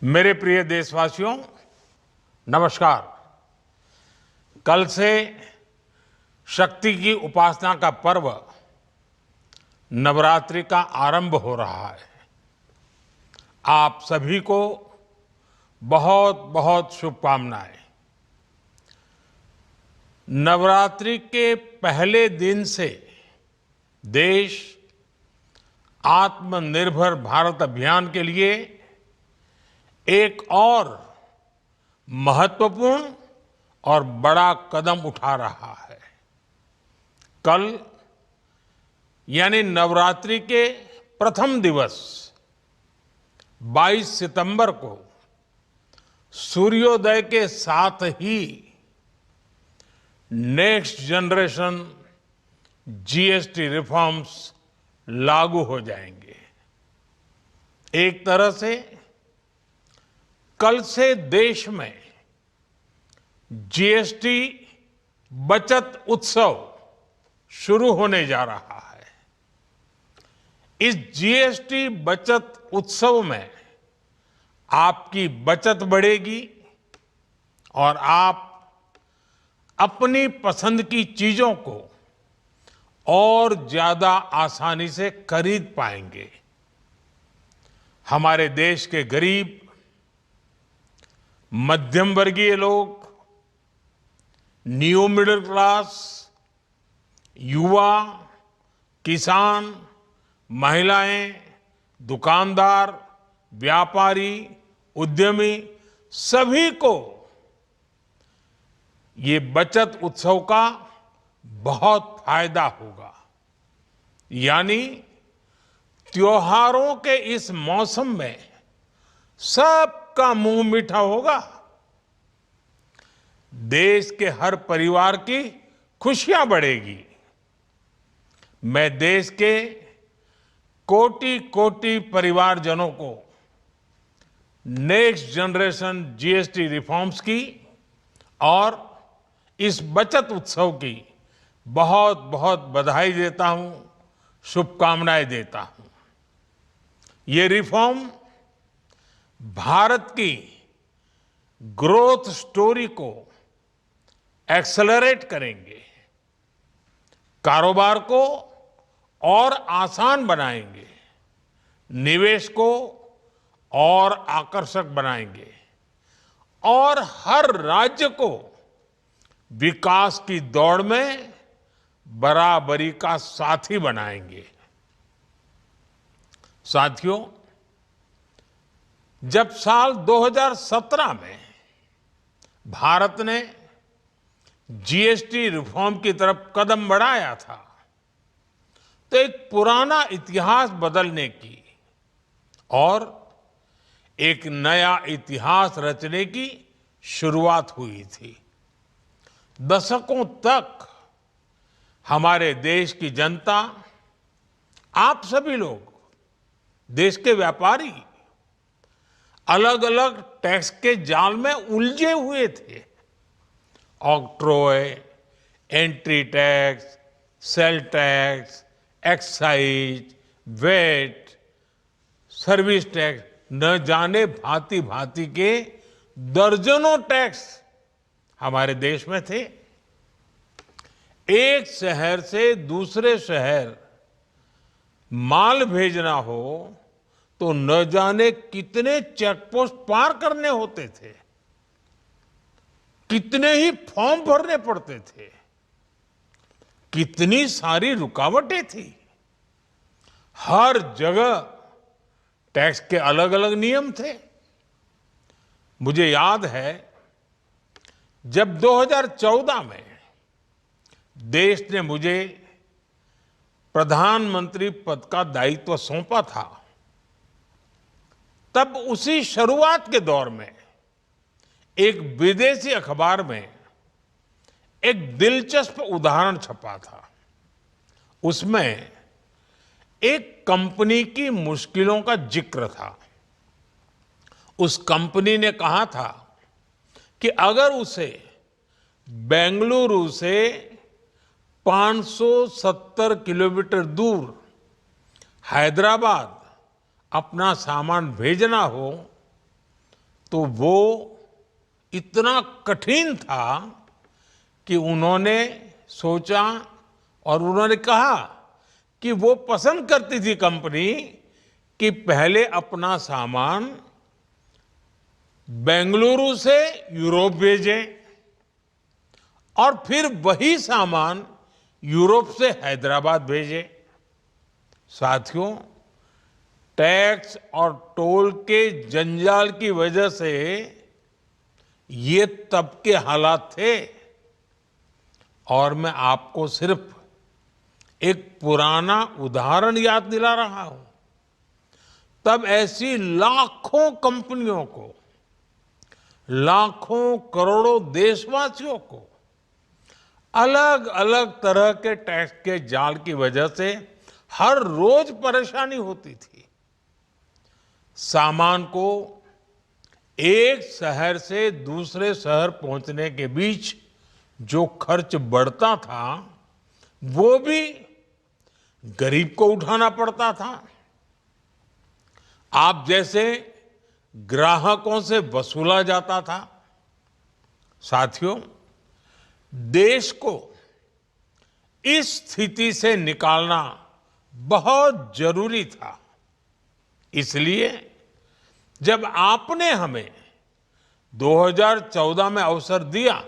मेरे प्रिय देशवासियों, नमस्कार। कल से शक्ति की उपासना का पर्व नवरात्रि का आरंभ हो रहा है। आप सभी को बहुत बहुत शुभकामनाएं। नवरात्रि के पहले दिन से देश आत्मनिर्भर भारत अभियान के लिए एक और महत्वपूर्ण और बड़ा कदम उठा रहा है। कल यानी नवरात्रि के प्रथम दिवस 22 सितंबर को सूर्योदय के साथ ही नेक्स्ट जनरेशन जीएसटी रिफॉर्म्स लागू हो जाएंगे। एक तरह से कल से देश में जीएसटी बचत उत्सव शुरू होने जा रहा है। इस जीएसटी बचत उत्सव में आपकी बचत बढ़ेगी और आप अपनी पसंद की चीजों को और ज्यादा आसानी से खरीद पाएंगे। हमारे देश के गरीब, मध्यम वर्गीय लोग, न्यू मिडिल क्लास, युवा, किसान, महिलाएं, दुकानदार, व्यापारी, उद्यमी सभी को ये बचत उत्सव का बहुत फायदा होगा। यानी त्योहारों के इस मौसम में सबका मुंह मीठा होगा। देश के हर परिवार की खुशियां बढ़ेगी। मैं देश के कोटि कोटि परिवारजनों को नेक्स्ट जनरेशन जीएसटी रिफॉर्म्स की और इस बचत उत्सव की बहुत बहुत बधाई देता हूं, शुभकामनाएं देता हूं। ये रिफॉर्म भारत की ग्रोथ स्टोरी को एक्सेलरेट करेंगे, कारोबार को और आसान बनाएंगे, निवेश को और आकर्षक बनाएंगे और हर राज्य को विकास की दौड़ में बराबरी का साथी बनाएंगे। साथियों, जब साल 2017 में भारत ने जीएसटी रिफॉर्म की तरफ कदम बढ़ाया था, तो एक पुराना इतिहास बदलने की और एक नया इतिहास रचने की शुरुआत हुई थी। दशकों तक हमारे देश की जनता, आप सभी लोग, देश के व्यापारी अलग अलग टैक्स के जाल में उलझे हुए थे। Octroi, entry tax, sale tax, excise, VAT, service tax, न जाने भांति भांति के दर्जनों टैक्स हमारे देश में थे। एक शहर से दूसरे शहर माल भेजना हो तो न जाने कितने चेकपोस्ट पार करने होते थे, कितने ही फॉर्म भरने पड़ते थे, कितनी सारी रुकावटें थी। हर जगह टैक्स के अलग अलग नियम थे। मुझे याद है जब 2014 में देश ने मुझे प्रधानमंत्री पद का दायित्व सौंपा था, तब उसी शुरुआत के दौर में एक विदेशी अखबार में एक दिलचस्प उदाहरण छपा था। उसमें एक कंपनी की मुश्किलों का जिक्र था। उस कंपनी ने कहा था कि अगर उसे बेंगलुरु से 570 किलोमीटर दूर हैदराबाद अपना सामान भेजना हो तो वो इतना कठिन था कि उन्होंने सोचा और उन्होंने कहा कि वो पसंद करती थी कंपनी कि पहले अपना सामान बेंगलुरु से यूरोप भेजें और फिर वही सामान यूरोप से हैदराबाद भेजें। साथियों, टैक्स और टोल के जंजाल की वजह से ये तब के हालात थे। और मैं आपको सिर्फ एक पुराना उदाहरण याद दिला रहा हूं। तब ऐसी लाखों कंपनियों को, लाखों करोड़ों देशवासियों को अलग अलग तरह के टैक्स के जाल की वजह से हर रोज परेशानी होती थी। सामान को एक शहर से दूसरे शहर पहुंचने के बीच जो खर्च बढ़ता था वो भी गरीब को उठाना पड़ता था। आप जैसे ग्राहकों से वसूला जाता था। साथियों, देश को इस स्थिति से निकालना बहुत जरूरी था। इसलिए जब आपने हमें 2014 में अवसर दिया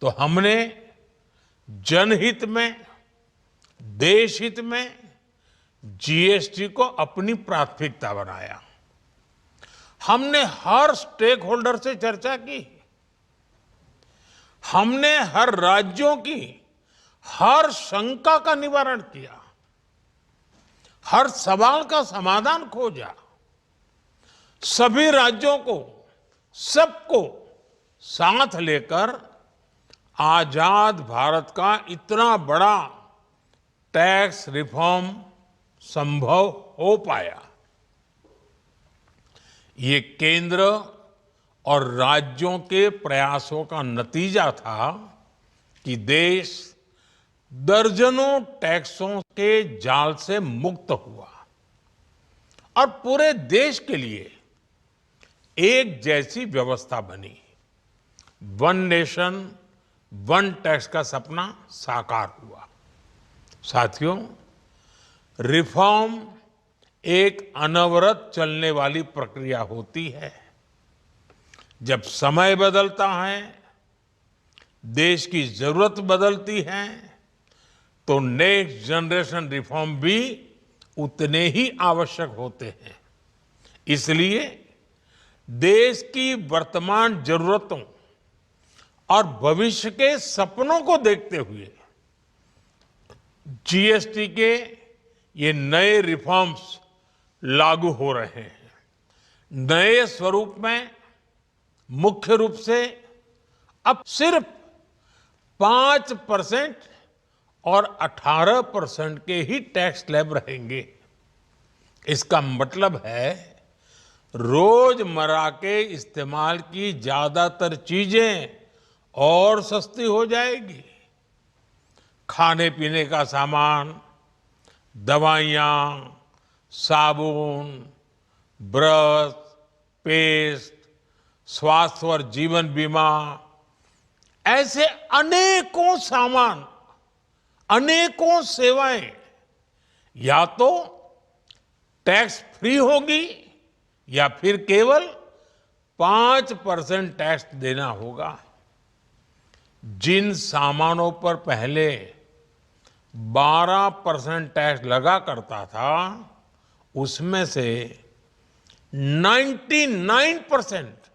तो हमने जनहित में, देशहित में जीएसटी को अपनी प्राथमिकता बनाया। हमने हर स्टेक होल्डर से चर्चा की। हमने हर राज्यों की हर शंका का निवारण किया, हर सवाल का समाधान खोजा। सभी राज्यों को, सबको साथ लेकर आजाद भारत का इतना बड़ा टैक्स रिफॉर्म संभव हो पाया। ये केंद्र और राज्यों के प्रयासों का नतीजा था कि देश दर्जनों टैक्सों के जाल से मुक्त हुआ और पूरे देश के लिए एक जैसी व्यवस्था बनी। वन नेशन वन टैक्स का सपना साकार हुआ। साथियों, रिफॉर्म एक अनवरत चलने वाली प्रक्रिया होती है। जब समय बदलता है, देश की जरूरत बदलती है, तो नेक्स्ट जनरेशन रिफॉर्म भी उतने ही आवश्यक होते हैं। इसलिए देश की वर्तमान जरूरतों और भविष्य के सपनों को देखते हुए जीएसटी के ये नए रिफॉर्म्स लागू हो रहे हैं। नए स्वरूप में मुख्य रूप से अब सिर्फ 5% और 18% के ही टैक्स स्लैब रहेंगे। इसका मतलब है रोजमर्रा के इस्तेमाल की ज्यादातर चीजें और सस्ती हो जाएगी। खाने पीने का सामान, दवाइयाँ, साबुन, ब्रश, पेस्ट, स्वास्थ्य और जीवन बीमा, ऐसे अनेकों सामान, अनेकों सेवाएं या तो टैक्स फ्री होगी या फिर केवल 5% टैक्स देना होगा। जिन सामानों पर पहले 12% टैक्स लगा करता था, उसमें से 99%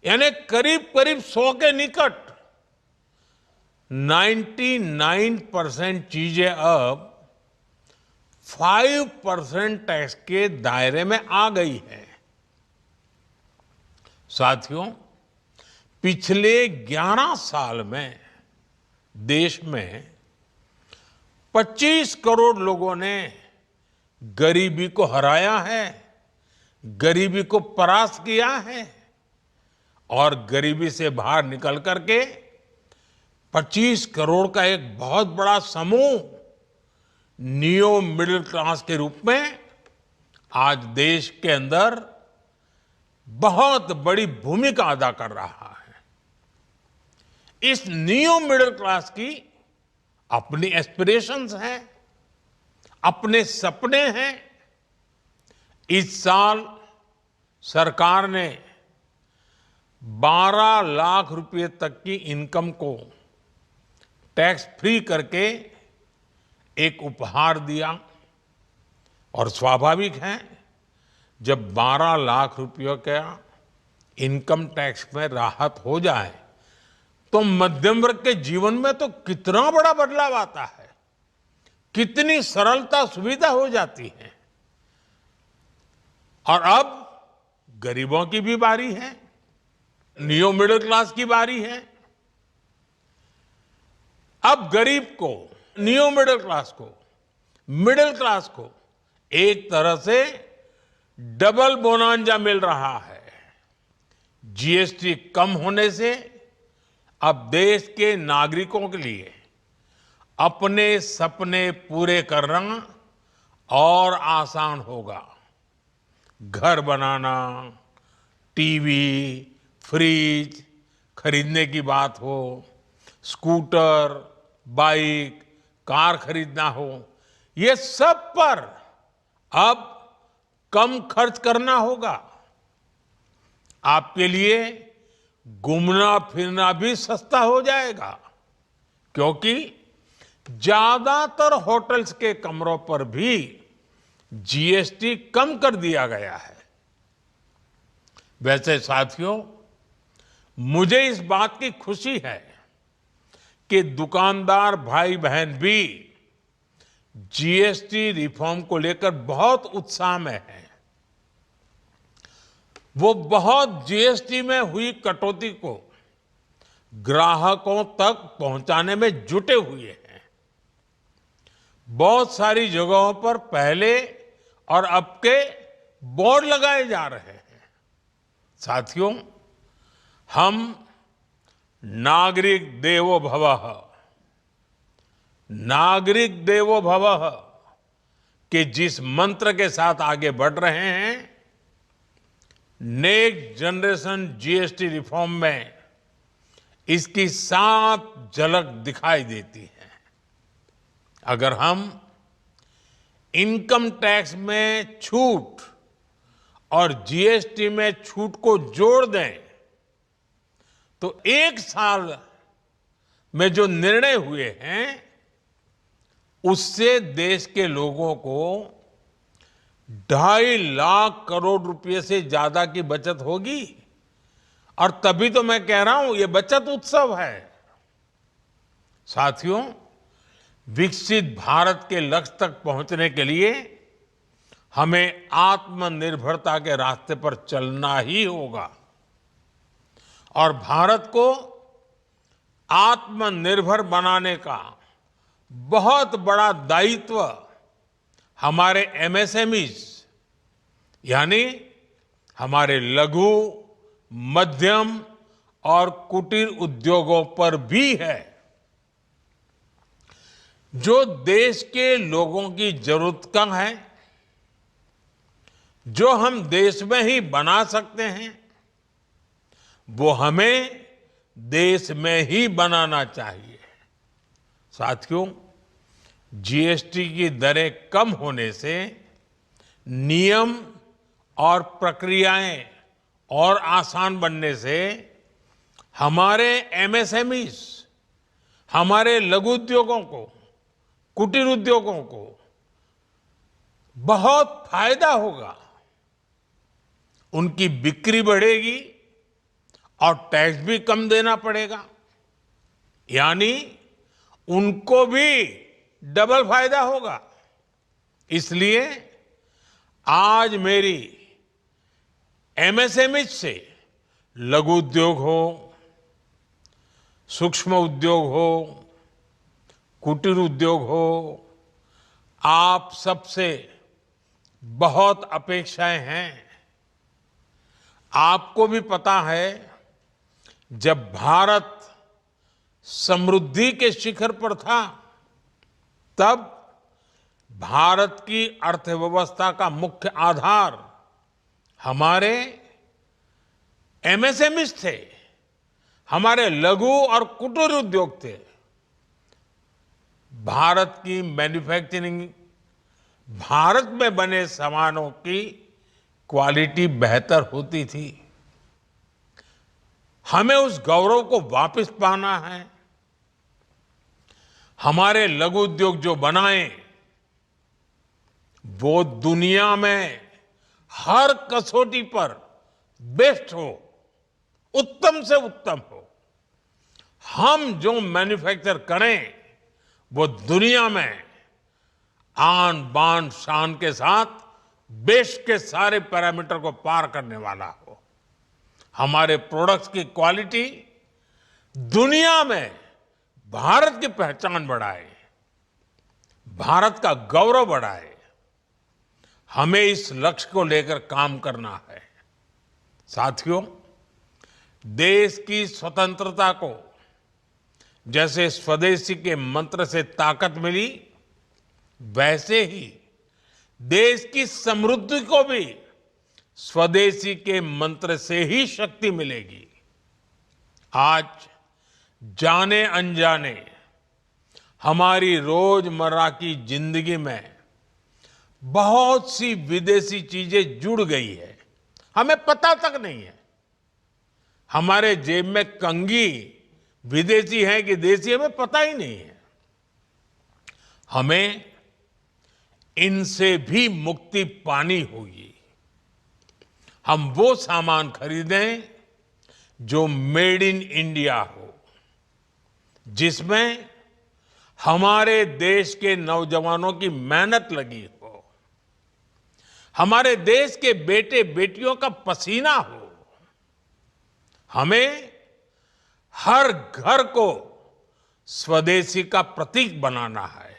यानी करीब करीब 100 के निकट 99% चीजें अब 5% टैक्स के दायरे में आ गई है। साथियों, पिछले 11 साल में देश में 25 करोड़ लोगों ने गरीबी को हराया है, गरीबी को परास्त किया है और गरीबी से बाहर निकल करके 25 करोड़ का एक बहुत बड़ा समूह नियो मिडिल क्लास के रूप में आज देश के अंदर बहुत बड़ी भूमिका अदा कर रहा है। इस न्यू मिडिल क्लास की अपनी एस्पिरेशंस हैं, अपने सपने हैं। इस साल सरकार ने 12 लाख रुपए तक की इनकम को टैक्स फ्री करके एक उपहार दिया। और स्वाभाविक है, जब 12 लाख रुपयों का इनकम टैक्स में राहत हो जाए तो मध्यम वर्ग के जीवन में तो कितना बड़ा बदलाव आता है, कितनी सरलता सुविधा हो जाती है। और अब गरीबों की भी बारी है, न्यू मिडिल क्लास की बारी है। अब गरीब को, न्यू मिडिल क्लास को एक तरह से डबल बोनांजा मिल रहा है। जीएसटी कम होने से अब देश के नागरिकों के लिए अपने सपने पूरे करना और आसान होगा। घर बनाना, टीवी, फ्रिज खरीदने की बात हो, स्कूटर, बाइक, कार खरीदना हो, ये सब पर अब कम खर्च करना होगा। आपके लिए घूमना फिरना भी सस्ता हो जाएगा, क्योंकि ज्यादातर होटल्स के कमरों पर भी जीएसटी कम कर दिया गया है। वैसे साथियों, मुझे इस बात की खुशी है कि दुकानदार भाई बहन भी जीएसटी रिफॉर्म को लेकर बहुत उत्साह में हैं। वो बहुत जीएसटी में हुई कटौती को ग्राहकों तक पहुंचाने में जुटे हुए हैं। बहुत सारी जगहों पर पहले और अब के बोर्ड लगाए जा रहे हैं। साथियों, हम नागरिक देवो भवः के जिस मंत्र के साथ आगे बढ़ रहे हैं, नेक्स्ट जनरेशन जीएसटी रिफॉर्म में इसकी साफ झलक दिखाई देती है। अगर हम इनकम टैक्स में छूट और जीएसटी में छूट को जोड़ दें तो एक साल में जो निर्णय हुए हैं उससे देश के लोगों को 2.5 लाख करोड़ रुपए से ज्यादा की बचत होगी। और तभी तो मैं कह रहा हूं, ये बचत उत्सव है। साथियों, विकसित भारत के लक्ष्य तक पहुंचने के लिए हमें आत्मनिर्भरता के रास्ते पर चलना ही होगा। और भारत को आत्मनिर्भर बनाने का बहुत बड़ा दायित्व हमारे एमएसएमईज यानी हमारे लघु, मध्यम और कुटीर उद्योगों पर भी है, जो देश के लोगों की जरूरत का है, जो हम देश में ही बना सकते हैं, वो हमें देश में ही बनाना चाहिए। साथियों, जीएसटी की दरें कम होने से नियम और प्रक्रियाएं और आसान बनने से हमारे एमएसएमईज, हमारे लघु उद्योगों को, कुटीर उद्योगों को बहुत फायदा होगा। उनकी बिक्री बढ़ेगी और टैक्स भी कम देना पड़ेगा, यानी उनको भी डबल फायदा होगा। इसलिए आज मेरी एमएसएमई से लघु उद्योग हो, सूक्ष्म उद्योग हो, कुटीर उद्योग हो, आप सबसे बहुत अपेक्षाएं हैं। आपको भी पता है, जब भारत समृद्धि के शिखर पर था, तब भारत की अर्थव्यवस्था का मुख्य आधार हमारे एमएसएमईज थे, हमारे लघु और कुटीर उद्योग थे। भारत की मैन्युफैक्चरिंग, भारत में बने सामानों की क्वालिटी बेहतर होती थी। हमें उस गौरव को वापस पाना है। हमारे लघु उद्योग जो बनाए वो दुनिया में हर कसौटी पर बेस्ट हो, उत्तम से उत्तम हो। हम जो मैन्युफैक्चर करें वो दुनिया में आन बान शान के साथ बेस्ट के सारे पैरामीटर को पार करने वाला हो। हमारे प्रोडक्ट्स की क्वालिटी दुनिया में भारत की पहचान बढ़ाए, भारत का गौरव बढ़ाए। हमें इस लक्ष्य को लेकर काम करना है। साथियों, देश की स्वतंत्रता को जैसे स्वदेशी के मंत्र से ताकत मिली, वैसे ही देश की समृद्धि को भी स्वदेशी के मंत्र से ही शक्ति मिलेगी। आज जाने अनजाने हमारी रोजमर्रा की जिंदगी में बहुत सी विदेशी चीजें जुड़ गई है, हमें पता तक नहीं है। हमारे जेब में कंघी विदेशी है कि देसी, हमें पता ही नहीं है। हमें इनसे भी मुक्ति पानी होगी। हम वो सामान खरीदें जो मेड इन इंडिया हो, जिसमें हमारे देश के नौजवानों की मेहनत लगी हो, हमारे देश के बेटे बेटियों का पसीना हो। हमें हर घर को स्वदेशी का प्रतीक बनाना है।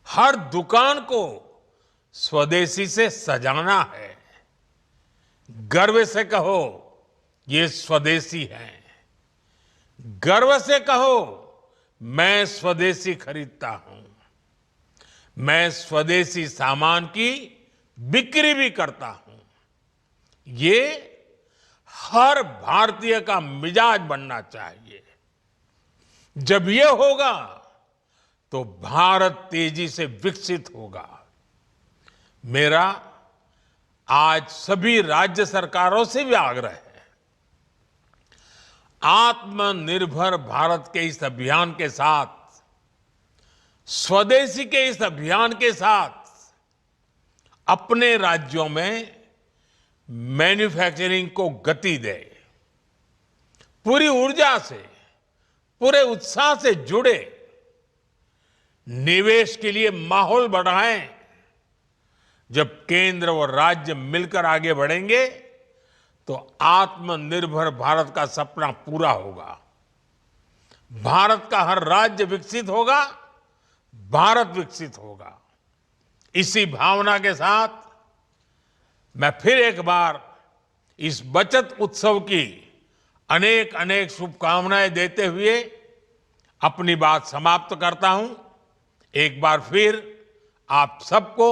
हर दुकान को स्वदेशी से सजाना है। गर्व से कहो ये स्वदेशी है। गर्व से कहो मैं स्वदेशी खरीदता हूं। मैं स्वदेशी सामान की बिक्री भी करता हूं। ये हर भारतीय का मिजाज बनना चाहिए। जब ये होगा तो भारत तेजी से विकसित होगा। मेरा आज सभी राज्य सरकारों से भी आग्रह है, आत्मनिर्भर भारत के इस अभियान के साथ, स्वदेशी के इस अभियान के साथ अपने राज्यों में मैन्युफैक्चरिंग को गति दे। पूरी ऊर्जा से, पूरे उत्साह से जुड़े, निवेश के लिए माहौल बढ़ाएं। जब केंद्र और राज्य मिलकर आगे बढ़ेंगे तो आत्मनिर्भर भारत का सपना पूरा होगा। भारत का हर राज्य विकसित होगा, भारत विकसित होगा। इसी भावना के साथ मैं फिर एक बार इस बचत उत्सव की अनेक अनेक शुभकामनाएं देते हुए अपनी बात समाप्त करता हूं। एक बार फिर आप सबको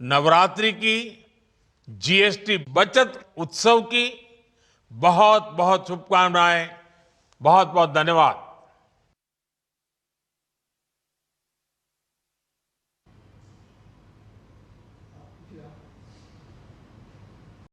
नवरात्रि की, जीएसटी बचत उत्सव की बहुत बहुत शुभकामनाएं। बहुत बहुत धन्यवाद।